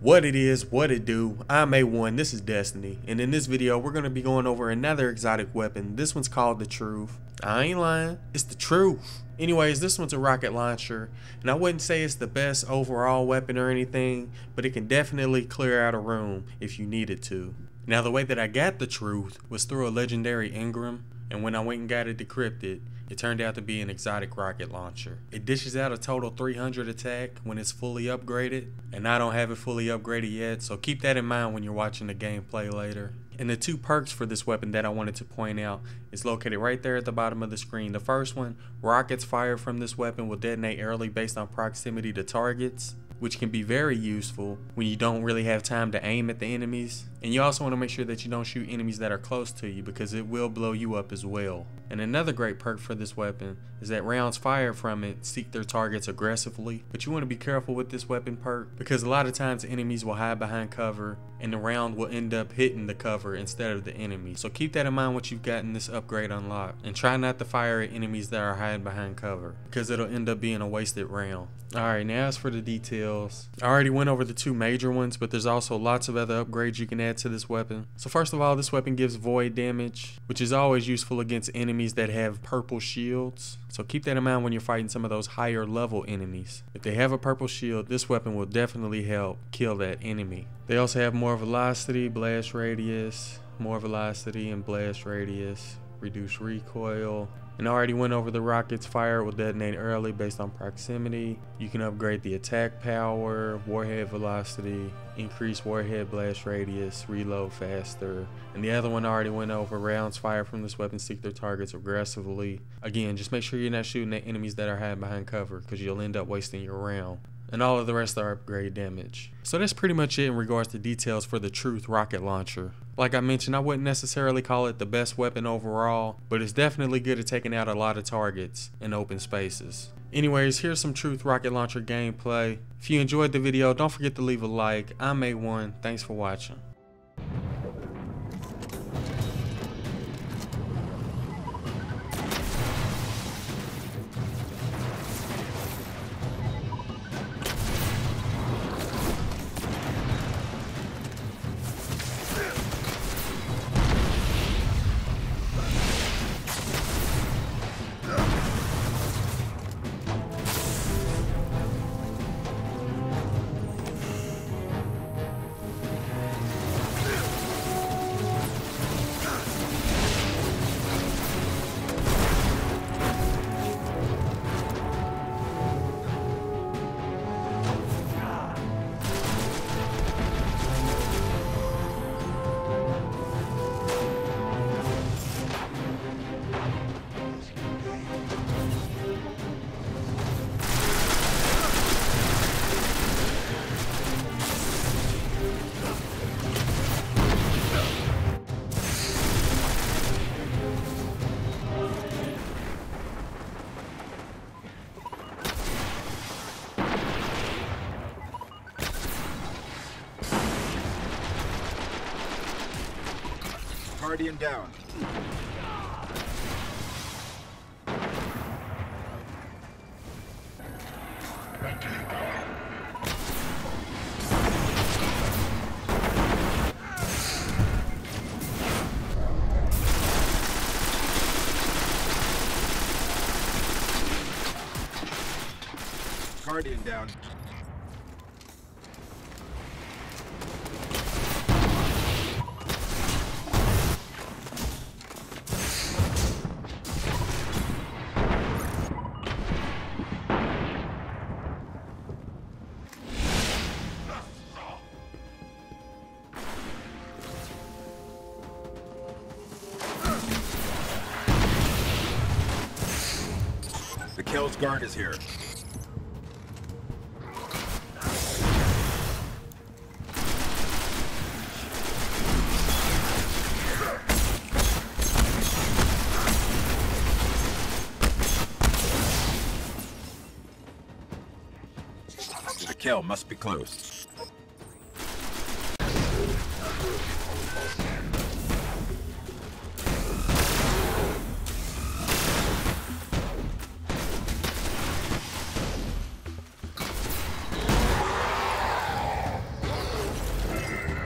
What it is, what it do, I'm A1, this is Destiny, and in this video we're going to be going over another exotic weapon. This one's called the Truth. I ain't lying, it's the truth. Anyways, this one's a rocket launcher, and I wouldn't say it's the best overall weapon or anything, but it can definitely clear out a room if you need it to. Now the way that I got the Truth was through a legendary engram, and when I went and got it decrypted, it turned out to be an exotic rocket launcher. It dishes out a total 300 attack when it's fully upgraded, and I don't have it fully upgraded yet, so keep that in mind when you're watching the gameplay later. And the two perks for this weapon that I wanted to point out is located right there at the bottom of the screen. The first one, rockets fired from this weapon will detonate early based on proximity to targets, which can be very useful when you don't really have time to aim at the enemies. And you also want to make sure that you don't shoot enemies that are close to you because it will blow you up as well. And another great perk for this weapon is that rounds fired from it seek their targets aggressively. But you want to be careful with this weapon perk because a lot of times enemies will hide behind cover and the round will end up hitting the cover instead of the enemy. So keep that in mind once you've gotten this upgrade unlocked, and try not to fire at enemies that are hiding behind cover because it'll end up being a wasted round. Alright, now as for the details, I already went over the two major ones, but there's also lots of other upgrades you can add to this weapon. So first of all, this weapon gives void damage, which is always useful against enemies that have purple shields. So keep that in mind when you're fighting some of those higher level enemies. If they have a purple shield, this weapon will definitely help kill that enemy. They also have more velocity, blast radius, more velocity and blast radius, reduce recoil. And I already went over the rockets fired will detonate early based on proximity. You can upgrade the attack power, warhead velocity, increase warhead blast radius, reload faster. And the other one I already went over, rounds fired from this weapon seek their targets aggressively. Again, just make sure you're not shooting at enemies that are hiding behind cover because you'll end up wasting your round. And all of the rest are upgrade damage. So that's pretty much it in regards to details for the Truth rocket launcher. Like I mentioned, I wouldn't necessarily call it the best weapon overall, but it's definitely good at taking out a lot of targets in open spaces. Anyways, here's some Truth rocket launcher gameplay. If you enjoyed the video, don't forget to leave a like. I'm A1, thanks for watching. Guardian down. Guardian down. The Kells guard is here. The Kell must be close.